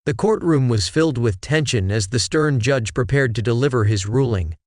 The courtroom was filled with tension as the stern judge prepared to deliver his ruling.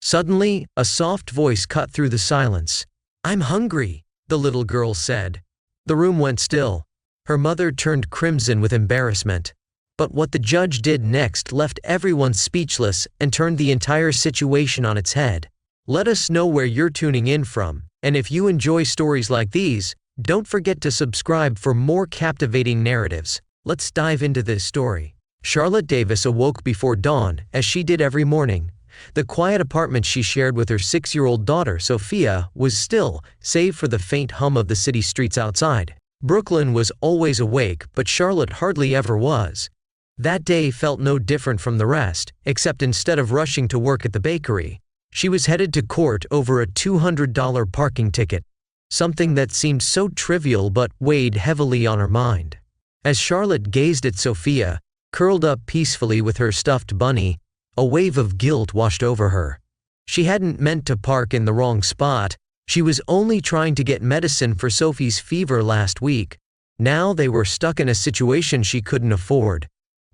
Suddenly, a soft voice cut through the silence. "I'm hungry," the little girl said. The room went still. Her mother turned crimson with embarrassment. But what the judge did next left everyone speechless and turned the entire situation on its head. Let us know where you're tuning in from, and if you enjoy stories like these, don't forget to subscribe for more captivating narratives. Let's dive into this story. Charlotte Davis awoke before dawn, as she did every morning. The quiet apartment she shared with her 6-year-old daughter, Sophia, was still, save for the faint hum of the city streets outside. Brooklyn was always awake, but Charlotte hardly ever was. That day felt no different from the rest, except instead of rushing to work at the bakery, she was headed to court over a $200 parking ticket, something that seemed so trivial but weighed heavily on her mind. As Charlotte gazed at Sophia, curled up peacefully with her stuffed bunny, a wave of guilt washed over her. She hadn't meant to park in the wrong spot. She was only trying to get medicine for Sophie's fever last week. Now they were stuck in a situation she couldn't afford.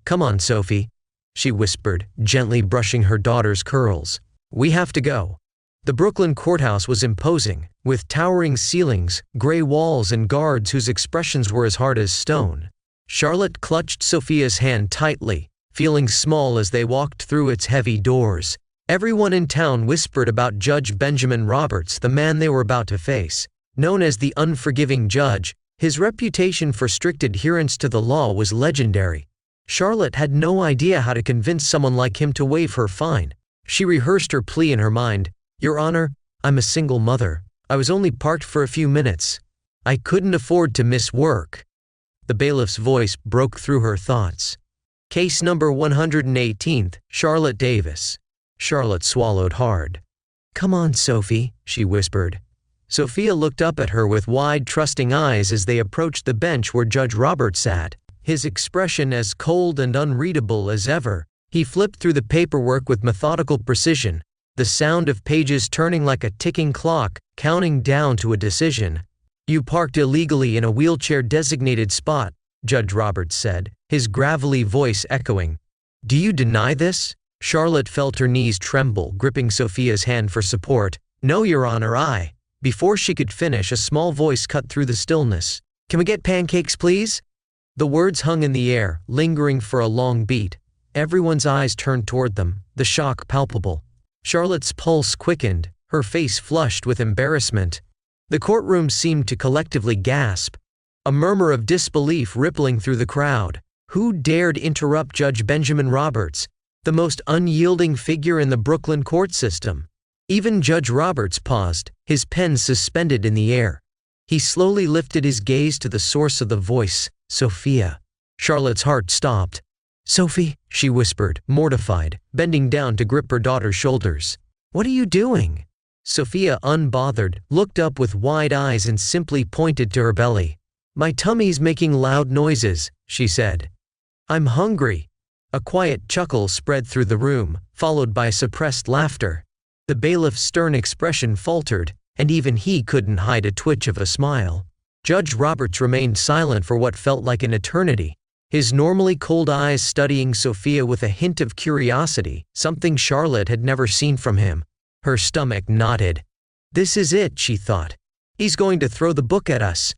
"Come on, Sophie," she whispered, gently brushing her daughter's curls. "We have to go." The Brooklyn courthouse was imposing, with towering ceilings, gray walls, and guards whose expressions were as hard as stone. Charlotte clutched Sophia's hand tightly, feeling small as they walked through its heavy doors. Everyone in town whispered about Judge Benjamin Roberts, the man they were about to face. Known as the unforgiving judge, his reputation for strict adherence to the law was legendary. Charlotte had no idea how to convince someone like him to waive her fine. She rehearsed her plea in her mind. "Your Honor, I'm a single mother. I was only parked for a few minutes. I couldn't afford to miss work." The bailiff's voice broke through her thoughts. "Case number 118th, Charlotte Davis." Charlotte swallowed hard. "Come on, Sophie," she whispered. Sophia looked up at her with wide, trusting eyes as they approached the bench where Judge Roberts sat, his expression as cold and unreadable as ever. He flipped through the paperwork with methodical precision, the sound of pages turning like a ticking clock, counting down to a decision. "You parked illegally in a wheelchair-designated spot," Judge Roberts said, his gravelly voice echoing. "Do you deny this?" Charlotte felt her knees tremble, gripping Sophia's hand for support. "No, Your Honor, I." Before she could finish, a small voice cut through the stillness. "Can we get pancakes, please?" The words hung in the air, lingering for a long beat. Everyone's eyes turned toward them, the shock palpable. Charlotte's pulse quickened, her face flushed with embarrassment. The courtroom seemed to collectively gasp, a murmur of disbelief rippling through the crowd. Who dared interrupt Judge Benjamin Roberts, the most unyielding figure in the Brooklyn court system? Even Judge Roberts paused, his pen suspended in the air. He slowly lifted his gaze to the source of the voice, Sophia. Charlotte's heart stopped. "Sophie," she whispered, mortified, bending down to grip her daughter's shoulders. "What are you doing?" Sophia, unbothered, looked up with wide eyes and simply pointed to her belly. "My tummy's making loud noises," she said. "I'm hungry." A quiet chuckle spread through the room, followed by suppressed laughter. The bailiff's stern expression faltered, and even he couldn't hide a twitch of a smile. Judge Roberts remained silent for what felt like an eternity, his normally cold eyes studying Sophia with a hint of curiosity, something Charlotte had never seen from him. Her stomach knotted. "This is it," she thought. "He's going to throw the book at us."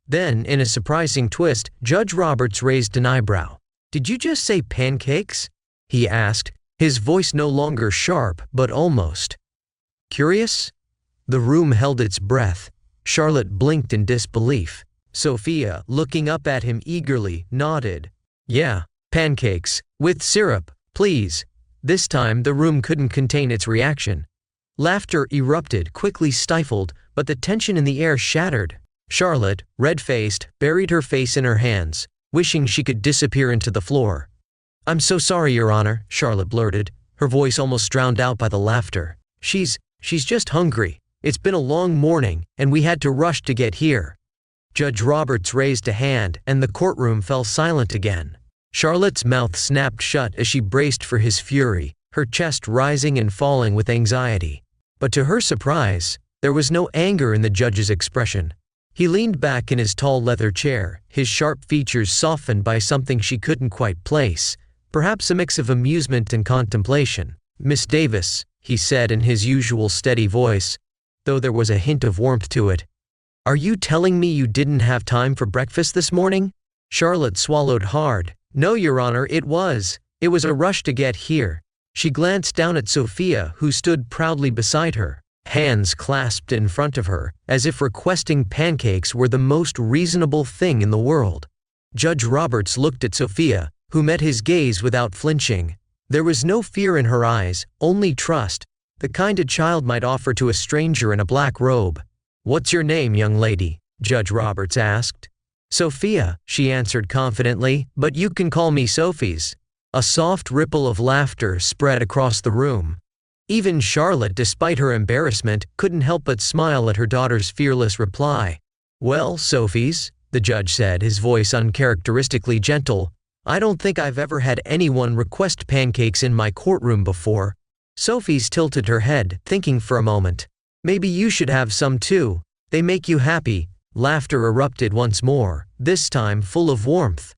Then, in a surprising twist, Judge Roberts raised an eyebrow. "Did you just say pancakes?" he asked, his voice no longer sharp, but almost curious. The room held its breath. Charlotte blinked in disbelief. Sophia, looking up at him eagerly, nodded. "Yeah, pancakes, with syrup, please." This time the room couldn't contain its reaction. Laughter erupted, quickly stifled, but the tension in the air shattered. Charlotte, red-faced, buried her face in her hands, wishing she could disappear into the floor. "I'm so sorry, Your Honor," Charlotte blurted, her voice almost drowned out by the laughter. She's just hungry. It's been a long morning, and we had to rush to get here." Judge Roberts raised a hand, and the courtroom fell silent again. Charlotte's mouth snapped shut as she braced for his fury, her chest rising and falling with anxiety. But to her surprise, there was no anger in the judge's expression. He leaned back in his tall leather chair, his sharp features softened by something she couldn't quite place, perhaps a mix of amusement and contemplation. "Miss Davis," he said in his usual steady voice, though there was a hint of warmth to it. "Are you telling me you didn't have time for breakfast this morning?" Charlotte swallowed hard. "No, Your Honor, it was a rush to get here." She glanced down at Sophia, who stood proudly beside her, hands clasped in front of her, as if requesting pancakes were the most reasonable thing in the world. Judge Roberts looked at Sophia, who met his gaze without flinching. There was no fear in her eyes, only trust, the kind a child might offer to a stranger in a black robe. "What's your name, young lady?" Judge Roberts asked. "Sophia," she answered confidently, "but you can call me Sophies." A soft ripple of laughter spread across the room. Even Charlotte, despite her embarrassment, couldn't help but smile at her daughter's fearless reply. "Well, Sophies," the judge said, his voice uncharacteristically gentle, "I don't think I've ever had anyone request pancakes in my courtroom before." Sophies tilted her head, thinking for a moment. "Maybe you should have some too. They make you happy." Laughter erupted once more, this time full of warmth.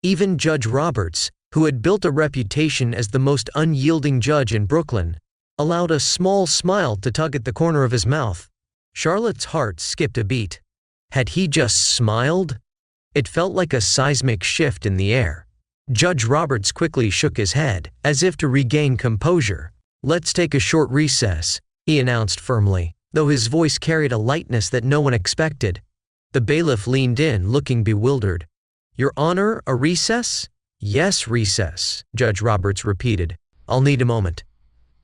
Even Judge Roberts, who had built a reputation as the most unyielding judge in Brooklyn, allowed a small smile to tug at the corner of his mouth. Charlotte's heart skipped a beat. Had he just smiled? It felt like a seismic shift in the air. Judge Roberts quickly shook his head, as if to regain composure. "Let's take a short recess," he announced firmly, though his voice carried a lightness that no one expected. The bailiff leaned in, looking bewildered. "Your Honor, a recess?" "Yes, recess," Judge Roberts repeated. "I'll need a moment."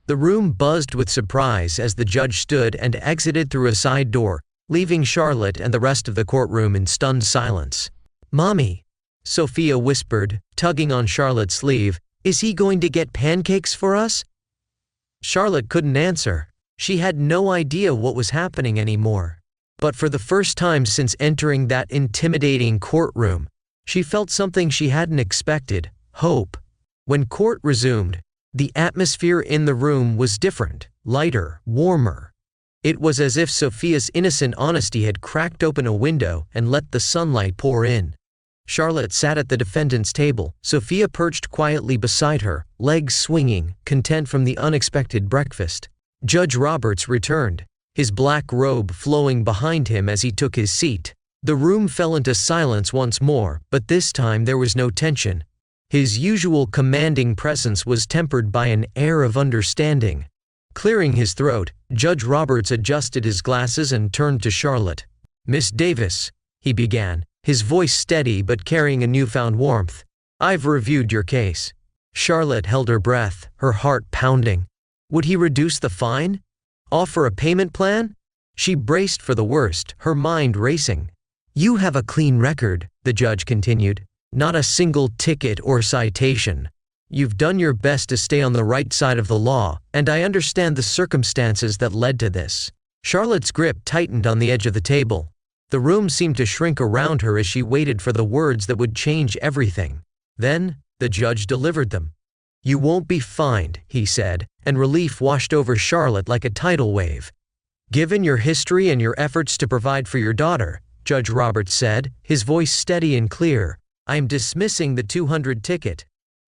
The room buzzed with surprise as the judge stood and exited through a side door, leaving Charlotte and the rest of the courtroom in stunned silence. "Mommy," Sophia whispered, tugging on Charlotte's sleeve, "is he going to get pancakes for us?" Charlotte couldn't answer. She had no idea what was happening anymore. But for the first time since entering that intimidating courtroom, she felt something she hadn't expected: hope. When court resumed, the atmosphere in the room was different, lighter, warmer. It was as if Sophia's innocent honesty had cracked open a window and let the sunlight pour in. Charlotte sat at the defendant's table, Sophia perched quietly beside her, legs swinging, content from the unexpected breakfast. Judge Roberts returned, his black robe flowing behind him as he took his seat. The room fell into silence once more, but this time there was no tension. His usual commanding presence was tempered by an air of understanding. Clearing his throat, Judge Roberts adjusted his glasses and turned to Charlotte. "Miss Davis," he began, his voice steady but carrying a newfound warmth, "I've reviewed your case." Charlotte held her breath, her heart pounding. Would he reduce the fine? Offer a payment plan? She braced for the worst, her mind racing. "You have a clean record," the judge continued. "Not a single ticket or citation. You've done your best to stay on the right side of the law, and I understand the circumstances that led to this." Charlotte's grip tightened on the edge of the table. The room seemed to shrink around her as she waited for the words that would change everything. Then, the judge delivered them. "You won't be fined," he said, and relief washed over Charlotte like a tidal wave. "Given your history and your efforts to provide for your daughter," Judge Roberts said, his voice steady and clear, "I am dismissing the 200 ticket."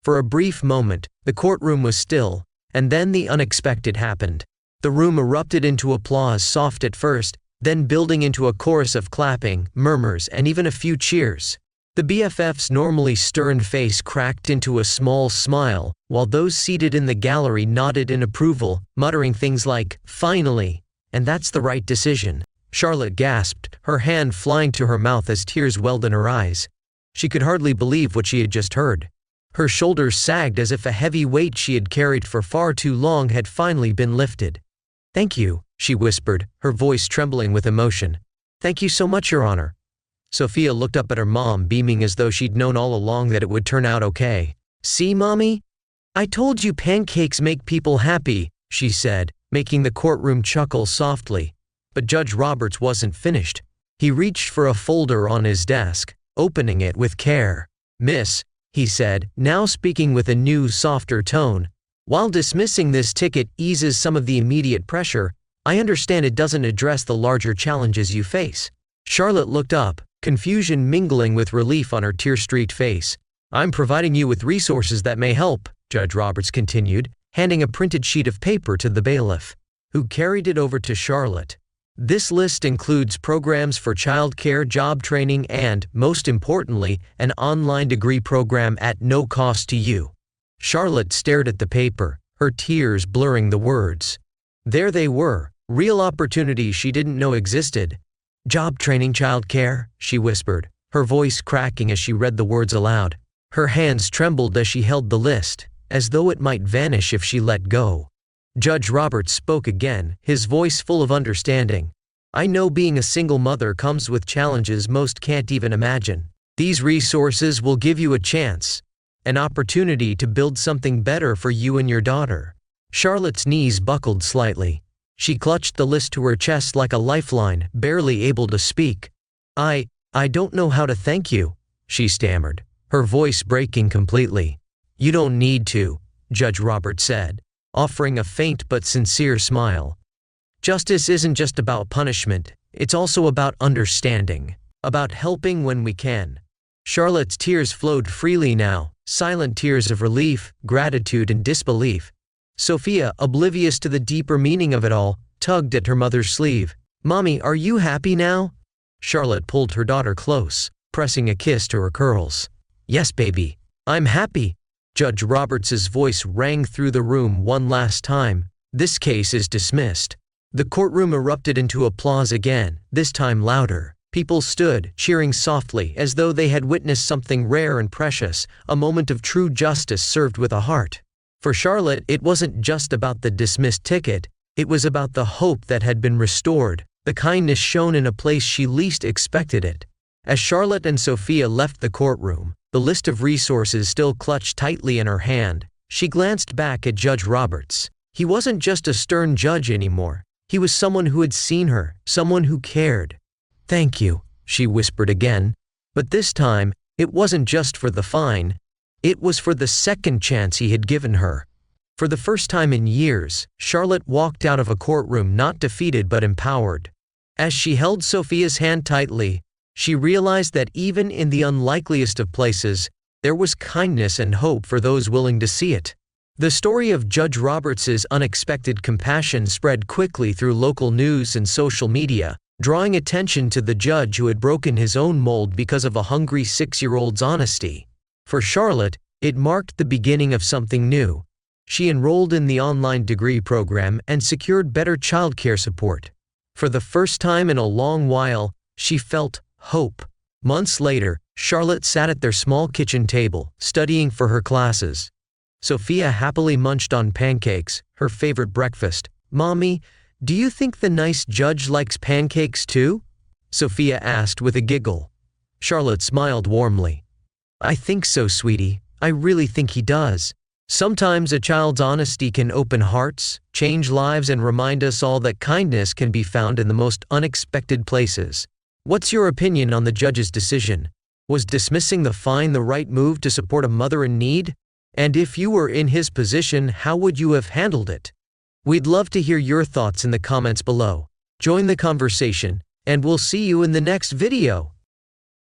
For a brief moment, the courtroom was still, and then the unexpected happened. The room erupted into applause, soft at first, then building into a chorus of clapping, murmurs, and even a few cheers. The BFF's normally stern face cracked into a small smile, while those seated in the gallery nodded in approval, muttering things like, "Finally, and that's the right decision." Charlotte gasped, her hand flying to her mouth as tears welled in her eyes. She could hardly believe what she had just heard. Her shoulders sagged as if a heavy weight she had carried for far too long had finally been lifted. "Thank you," she whispered, her voice trembling with emotion. "Thank you so much, Your Honor." Sophia looked up at her mom, beaming as though she'd known all along that it would turn out okay. "See, Mommy? I told you pancakes make people happy," she said, making the courtroom chuckle softly. But Judge Roberts wasn't finished. He reached for a folder on his desk, opening it with care. "Miss," he said, now speaking with a new, softer tone, "while dismissing this ticket eases some of the immediate pressure, I understand it doesn't address the larger challenges you face." Charlotte looked up, confusion mingling with relief on her tear-streaked face. "I'm providing you with resources that may help," Judge Roberts continued, handing a printed sheet of paper to the bailiff, who carried it over to Charlotte. "This list includes programs for childcare, job training, and, most importantly, an online degree program at no cost to you." Charlotte stared at the paper, her tears blurring the words. There they were, real opportunities she didn't know existed. "Job training, childcare," she whispered, her voice cracking as she read the words aloud. Her hands trembled as she held the list, as though it might vanish if she let go. Judge Roberts spoke again, his voice full of understanding. "I know being a single mother comes with challenges most can't even imagine. These resources will give you a chance, an opportunity to build something better for you and your daughter." Charlotte's knees buckled slightly. She clutched the list to her chest like a lifeline, barely able to speak. I don't know how to thank you," she stammered, her voice breaking completely. "You don't need to," Judge Roberts said, offering a faint but sincere smile. "Justice isn't just about punishment, it's also about understanding, about helping when we can." Charlotte's tears flowed freely now, silent tears of relief, gratitude, and disbelief. Sophia, oblivious to the deeper meaning of it all, tugged at her mother's sleeve. "Mommy, are you happy now?" Charlotte pulled her daughter close, pressing a kiss to her curls. "Yes, baby, I'm happy." Judge Roberts's voice rang through the room one last time. "This case is dismissed." The courtroom erupted into applause again, this time louder. People stood, cheering softly, as though they had witnessed something rare and precious, a moment of true justice served with a heart. For Charlotte, it wasn't just about the dismissed ticket, it was about the hope that had been restored, the kindness shown in a place she least expected it. As Charlotte and Sophia left the courtroom, the list of resources still clutched tightly in her hand, she glanced back at Judge Roberts. He wasn't just a stern judge anymore, he was someone who had seen her, someone who cared. "Thank you," she whispered again, but this time, it wasn't just for the fine. It was for the second chance he had given her. For the first time in years, Charlotte walked out of a courtroom not defeated but empowered. As she held Sophia's hand tightly, she realized that even in the unlikeliest of places, there was kindness and hope for those willing to see it. The story of Judge Roberts's unexpected compassion spread quickly through local news and social media, drawing attention to the judge who had broken his own mold because of a hungry 6-year-old's honesty. For Charlotte, it marked the beginning of something new. She enrolled in the online degree program and secured better childcare support. For the first time in a long while, she felt hope. Months later, Charlotte sat at their small kitchen table, studying for her classes. Sophia happily munched on pancakes, her favorite breakfast. "Mommy, do you think the nice judge likes pancakes too?" Sophia asked with a giggle. Charlotte smiled warmly. "I think so, sweetie. I really think he does. Sometimes a child's honesty can open hearts, change lives, and remind us all that kindness can be found in the most unexpected places." What's your opinion on the judge's decision? Was dismissing the fine the right move to support a mother in need? And if you were in his position, how would you have handled it? We'd love to hear your thoughts in the comments below. Join the conversation, and we'll see you in the next video.